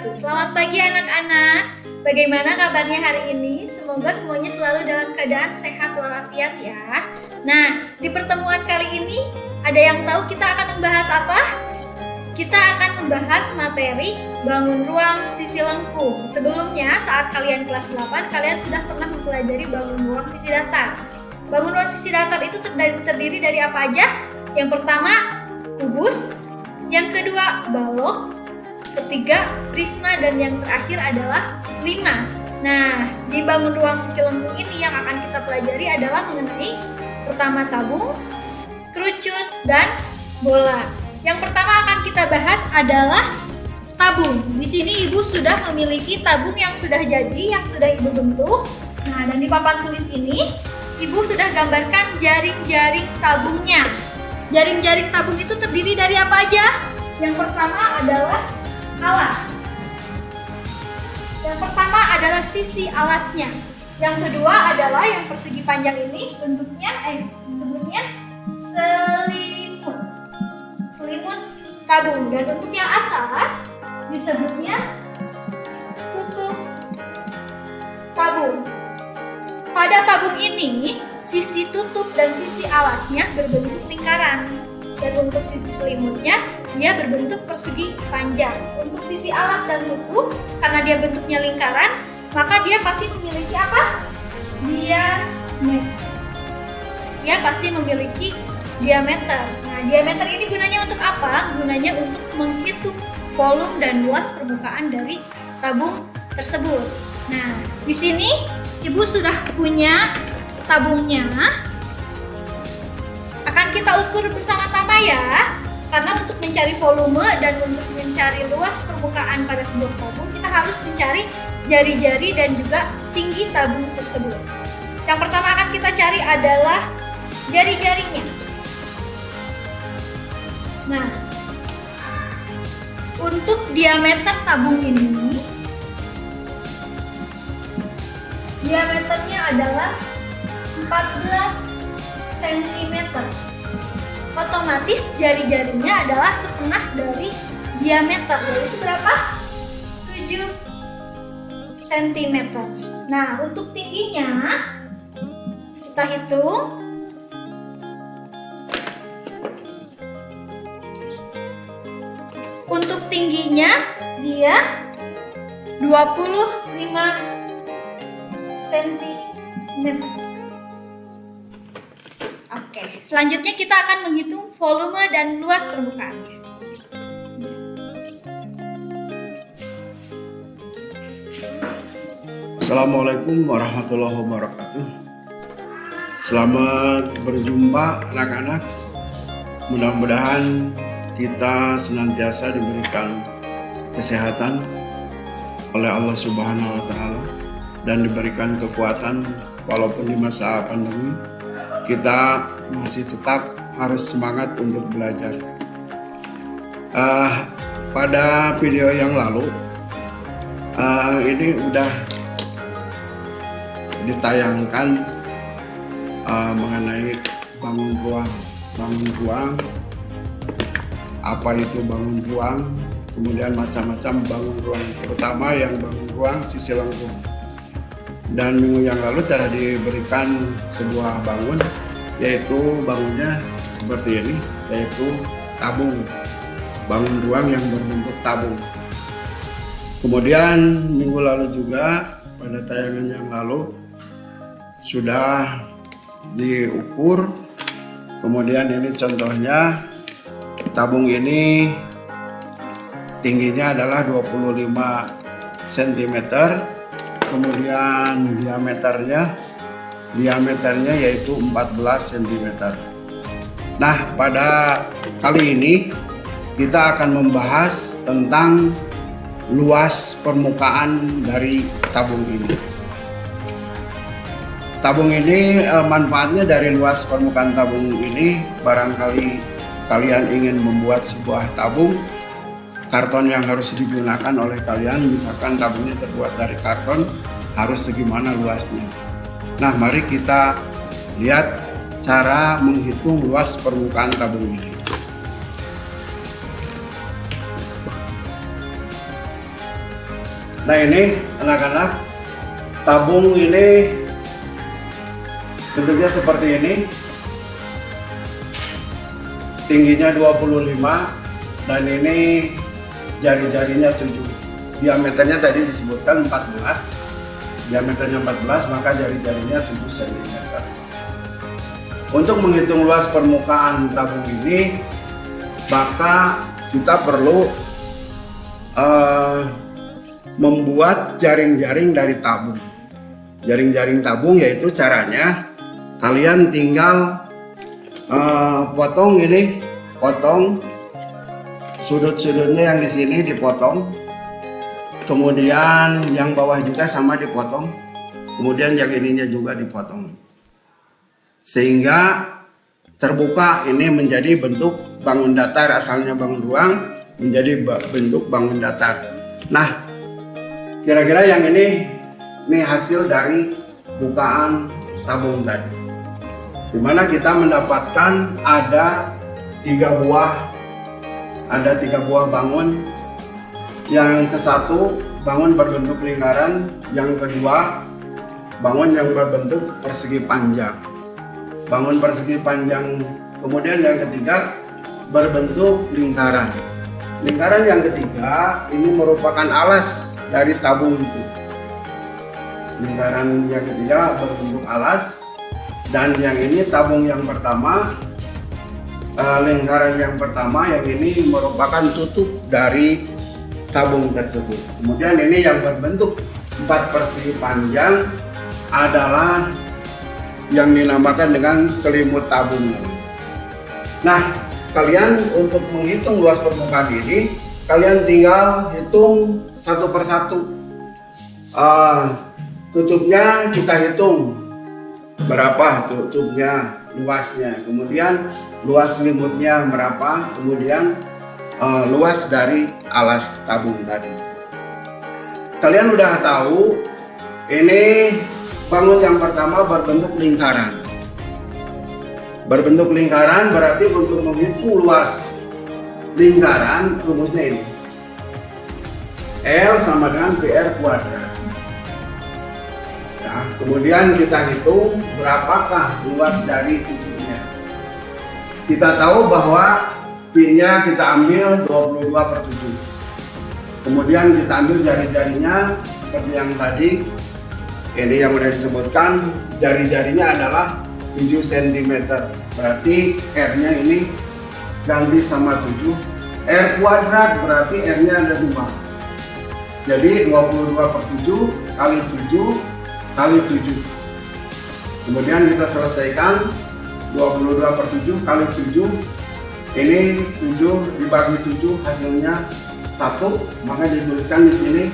wabarakatuh. Selamat pagi anak-anak. Bagaimana kabarnya hari ini? Semoga semuanya selalu dalam keadaan sehat walafiat ya. Nah, di pertemuan kali ini ada yang tahu kita akan membahas apa? Kita akan membahas materi bangun ruang sisi lengkung. Sebelumnya saat kalian kelas 8, kalian sudah pernah mempelajari bangun ruang sisi datar. Bangun ruang sisi datar itu terdiri dari apa aja? Yang pertama, kubus. Yang kedua, balok. Ketiga, prisma. Dan yang terakhir adalah limas. Nah, di bangun ruang sisi lengkung ini yang akan kita pelajari adalah mengenai pertama tabung, kerucut, dan bola. Yang pertama akan kita bahas adalah tabung. Di sini ibu sudah memiliki tabung yang sudah jadi, yang sudah ibu bentuk. Nah, dan di papan tulis ini ibu sudah gambarkan jaring-jaring tabungnya. Jaring-jaring tabung itu terdiri dari apa aja? Yang pertama adalah alas. Yang pertama adalah sisi alasnya. Yang kedua adalah yang persegi panjang ini bentuknya disebutnya selimut. Selimut tabung. Dan untuk yang atas disebutnya tutup tabung. Pada tabung ini sisi tutup dan sisi alasnya berbentuk lingkaran. Dan untuk sisi selimutnya dia berbentuk persegi panjang. Untuk sisi alas dan tutup, karena dia bentuknya lingkaran, maka dia pasti memiliki apa? Diameter. Dia pasti memiliki diameter. Nah, diameter ini gunanya untuk apa? Gunanya untuk menghitung volume dan luas permukaan dari tabung tersebut. Nah, di sini ibu sudah punya tabungnya. Akan kita ukur bersama-sama ya. Karena untuk mencari volume dan untuk mencari luas permukaan pada sebuah tabung, kita harus mencari jari-jari dan juga tinggi tabung tersebut. Yang pertama akan kita cari adalah jari-jarinya. Nah, untuk diameter tabung ini, diameternya adalah 14 cm. Otomatis jari-jarinya adalah setengah dari diameter, yaitu berapa? 7 cm. Nah, untuk tingginya kita hitung. Untuk tingginya dia 25 cm. Oke, selanjutnya kita akan menghitung volume dan luas permukaannya. Assalamualaikum warahmatullahi wabarakatuh. Selamat berjumpa anak-anak. Mudah-mudahan kita senantiasa diberikan kesehatan oleh Allah Subhanahu wa Ta'ala dan diberikan kekuatan walaupun di masa pandemi kita masih tetap harus semangat untuk belajar. Pada video yang lalu ini udah ditayangkan mengenai bangun ruang. Bangun ruang, apa itu bangun ruang, kemudian macam-macam bangun ruang, terutama yang bangun ruang sisi lengkung. Dan minggu yang lalu telah diberikan sebuah bangun, yaitu bangunnya seperti ini, yaitu tabung. Bangun ruang yang berbentuk tabung. Kemudian minggu lalu juga pada tayangan yang lalu sudah diukur. Kemudian ini contohnya, tabung ini tingginya adalah 25 cm. Kemudian diameternya yaitu 14 cm. Nah, pada kali ini kita akan membahas tentang luas permukaan dari tabung ini. Tabung ini manfaatnya dari luas permukaan tabung ini, barangkali kalian ingin membuat sebuah tabung, karton yang harus digunakan oleh kalian, misalkan tabungnya terbuat dari karton, harus segimana luasnya. Nah, mari kita lihat cara menghitung luas permukaan tabung ini. Nah ini anak-anak, tabung ini bentuknya seperti ini, tingginya 25 dan ini jari-jarinya 7, diameternya tadi disebutkan 14, diameternya 14, maka jari-jarinya 7 cm. Untuk menghitung luas permukaan tabung ini, maka kita perlu membuat jaring-jaring dari tabung. Jaring-jaring tabung yaitu caranya kalian tinggal potong ini, potong sudut-sudutnya yang di sini dipotong, kemudian yang bawah juga sama dipotong, kemudian yang ininya juga dipotong, sehingga terbuka ini menjadi bentuk bangun datar, asalnya bangun ruang menjadi bentuk bangun datar. Nah, kira-kira yang ini hasil dari bukaan tabung tadi, dimana kita mendapatkan ada tiga buah bangun. Yang ke satu bangun berbentuk lingkaran, yang kedua bangun yang berbentuk persegi panjang, bangun persegi panjang, kemudian yang ketiga berbentuk lingkaran. Lingkaran yang ketiga ini merupakan alas dari tabung itu. Lingkaran yang ketiga berbentuk alas, dan yang ini tabung yang pertama, lingkaran yang pertama yang ini merupakan tutup dari tabung tersebut. Kemudian ini yang berbentuk 4 persegi panjang adalah yang dinamakan dengan selimut tabung. Nah, kalian untuk menghitung luas permukaan ini, kalian tinggal hitung satu persatu. Tutupnya kita hitung berapa tutupnya, luasnya, kemudian luas selimutnya berapa, kemudian luas dari alas tabung tadi. Kalian udah tahu ini bangun yang pertama berbentuk lingkaran. Berbentuk lingkaran berarti untuk menghitung luas lingkaran rumusnya ini, L sama dengan PR kuadrat. Nah, kemudian kita hitung berapakah luas dari tutupnya. Kita tahu bahwa P-nya kita ambil 22/7. Kemudian kita ambil jari-jarinya seperti yang tadi. Ini yang sudah disebutkan, jari-jarinya adalah 7 cm. Berarti R-nya ini ganti sama 7. R kuadrat berarti R-nya ada 2. Jadi 22/7 kali 7 kali 7. Kemudian kita selesaikan 22/7 kali 7. Ini 7 dibagi 7 hasilnya 1, maka dituliskan di sini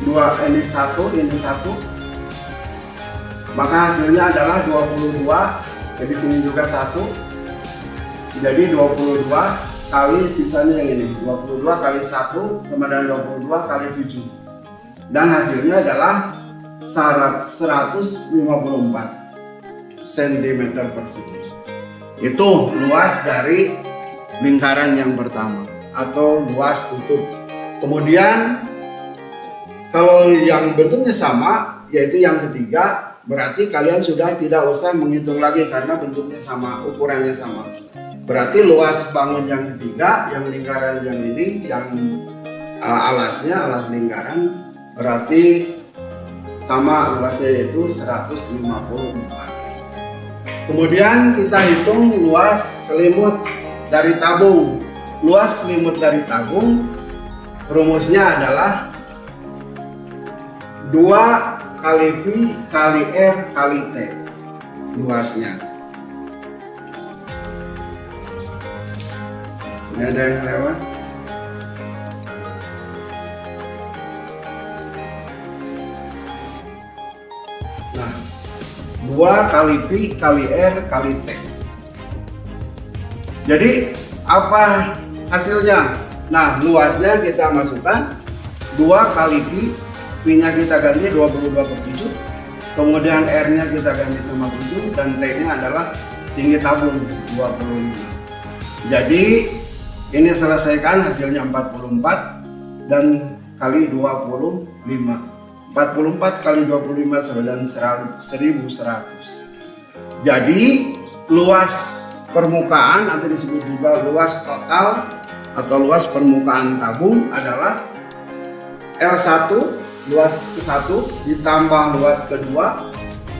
2, ini 1, ini 1. Maka hasilnya adalah 22. Jadi sini juga 1. Jadi 22 kali sisanya yang ini. 22 kali 1 kemudian 22 kali 7. Dan hasilnya adalah 154 cm persegi. Itu luas dari lingkaran yang pertama atau luas tutup. Kemudian kalau yang bentuknya sama, yaitu yang ketiga, berarti kalian sudah tidak usah menghitung lagi karena bentuknya sama, ukurannya sama. Berarti luas bangun yang ketiga, yang lingkaran yang ini, yang alasnya, alas lingkaran, berarti sama luasnya, yaitu 154. Kemudian kita hitung luas selimut dari tabung. Luas selimut dari tabung rumusnya adalah 2 kali Pi kali R kali T luasnya. Ini ada yang lewat? Nah, 2 kali Pi kali R kali T. Jadi apa hasilnya? Nah, luasnya kita masukkan 2 kali Pi, Pi-nya kita ganti 22/7, kemudian R-nya kita ganti sama 7, dan T-nya adalah tinggi tabung 25. Jadi ini selesaikan hasilnya 44, dan kali 25. 44 kali 25 sama dengan 1100. Jadi luas permukaan atau disebut juga luas total atau luas permukaan tabung adalah L1 luas ke-1 ditambah luas kedua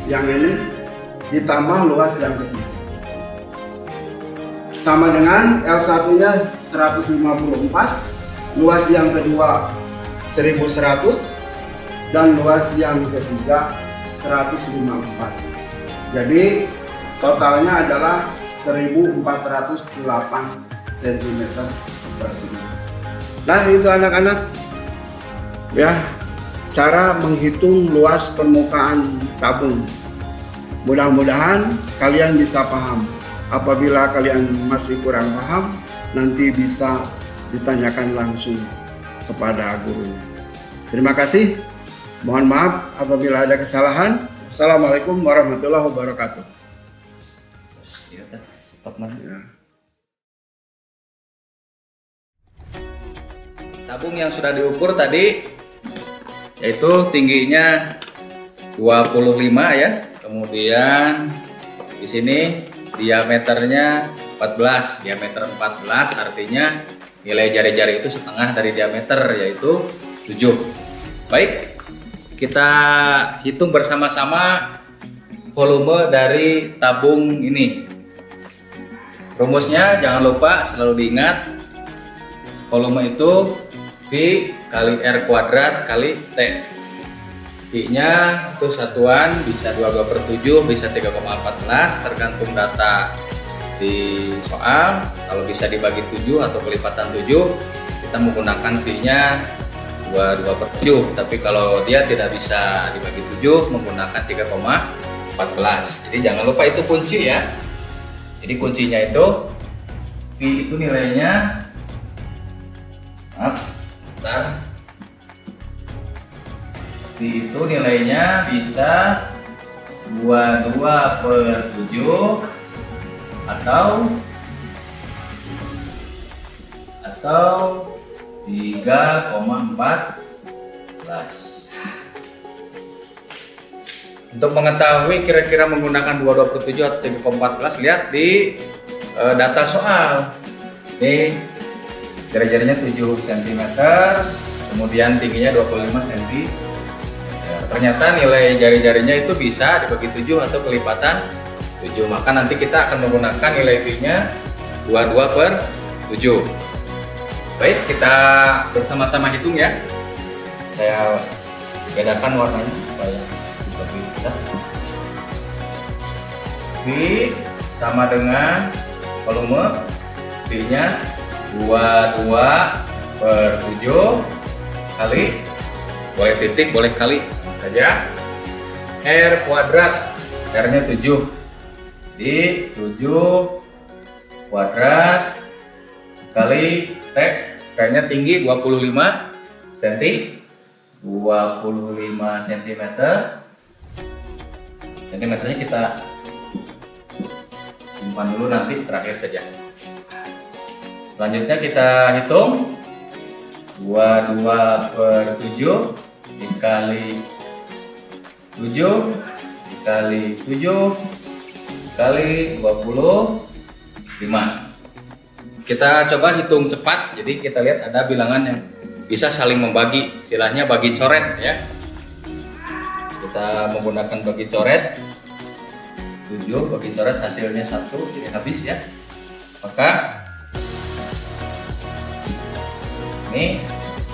yang ini ditambah luas yang ketiga. Sama dengan L1 nya 154, luas yang kedua 1100 dan luas yang ketiga 154. Jadi totalnya adalah 1408 cm persegi. Nah itu anak-anak ya, cara menghitung luas permukaan tabung. Mudah-mudahan kalian bisa paham. Apabila kalian masih kurang paham, nanti bisa ditanyakan langsung kepada gurunya. Terima kasih. Mohon maaf apabila ada kesalahan. Assalamualaikum warahmatullahi wabarakatuh. Tabung yang sudah diukur tadi yaitu tingginya 25 ya. Kemudian di sini diameternya 14. Diameter 14 artinya nilai jari-jari itu setengah dari diameter, yaitu 7. Baik, kita hitung bersama-sama volume dari tabung ini. Rumusnya jangan lupa selalu diingat, volume itu V kali R kuadrat kali T. V-nya itu satuan bisa 22/7, bisa 3,14 tergantung data di soal. Kalau bisa dibagi 7 atau kelipatan 7, kita menggunakan V-nya 22/7. Tapi kalau dia tidak bisa dibagi 7, menggunakan 3,14. Jadi jangan lupa itu kunci ya. Jadi kuncinya itu V itu nilainya, V itu nilainya bisa 22/7 atau 3,14. Untuk mengetahui kira-kira menggunakan 22/7 atau 3,14, lihat di data soal. Ini jari-jarinya 7 cm, kemudian tingginya 25 cm. Ternyata nilai jari-jarinya itu bisa dibagi 7 atau kelipatan 7. Maka nanti kita akan menggunakan nilai V-nya 22/7. Baik, kita bersama-sama hitung ya. Saya bedakan warnanya supaya lebih mudah. V sama dengan volume, V-nya 22/7 kali, boleh titik, boleh kali saja, R kuadrat, R-nya 7. Di 7 kuadrat kali T, T-nya tinggi 25 cm. 25 cm. Cm-nya kita simpan dulu, nanti terakhir saja. Selanjutnya kita hitung 22/7 dikali 7 dikali 7 dikali 25. Kita coba hitung cepat, jadi kita lihat ada bilangan yang bisa saling membagi, istilahnya bagi coret ya. Kita menggunakan bagi coret, 7 bagi coret hasilnya 1, jadi habis ya. Maka ini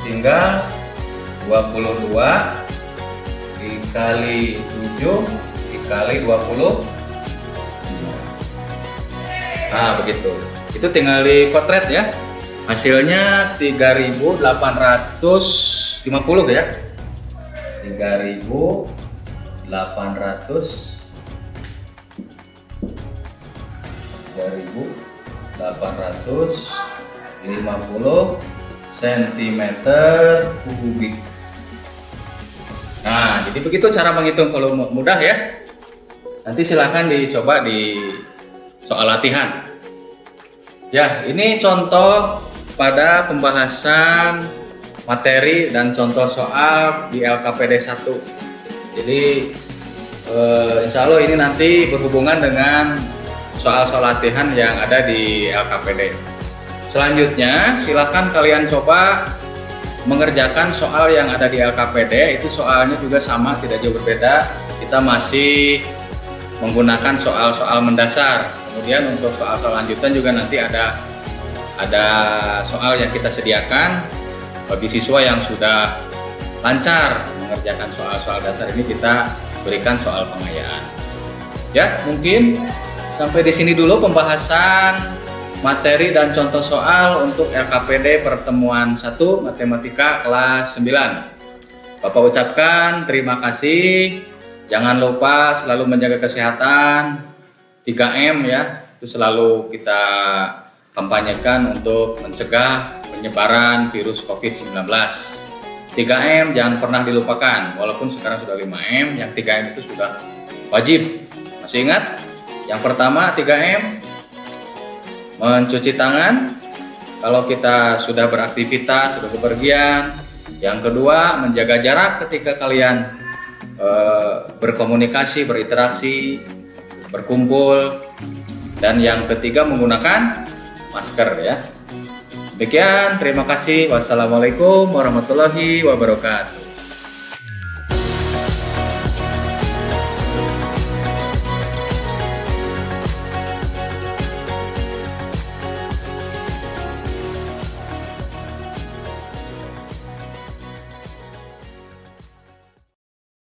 tinggal 22 dikali 7 dikali 20. Nah begitu, itu tinggal dikotret ya. Hasilnya 3.850 ya. 3.850 cm kubik. Nah, jadi begitu cara menghitung volume, mudah ya. Nanti silahkan dicoba di soal latihan. Ya, ini contoh pada pembahasan materi dan contoh soal di LKPD 1. Jadi insya Allah ini nanti berhubungan dengan soal-soal latihan yang ada di LKPD. Selanjutnya silahkan kalian coba mengerjakan soal yang ada di LKPD. Itu soalnya juga sama, tidak jauh berbeda. Kita masih menggunakan soal-soal mendasar. Kemudian untuk soal-soal lanjutan juga nanti ada soal yang kita sediakan bagi siswa yang sudah lancar mengerjakan soal-soal dasar ini, kita berikan soal pengayaan. Ya, mungkin sampai di sini dulu pembahasan materi dan contoh soal untuk LKPD pertemuan 1 Matematika kelas 9. Bapak ucapkan terima kasih. Jangan lupa selalu menjaga kesehatan. 3M ya, itu selalu kita kampanyekan untuk mencegah penyebaran virus COVID-19. 3M jangan pernah dilupakan, walaupun sekarang sudah 5M, yang 3M itu sudah wajib. Masih ingat? Yang pertama 3M, mencuci tangan kalau kita sudah beraktivitas, sudah bepergian. Yang kedua, menjaga jarak ketika kalian berkomunikasi, berinteraksi, berkumpul. Dan yang ketiga, menggunakan masker ya. Demikian, terima kasih. Wassalamualaikum warahmatullahi wabarakatuh.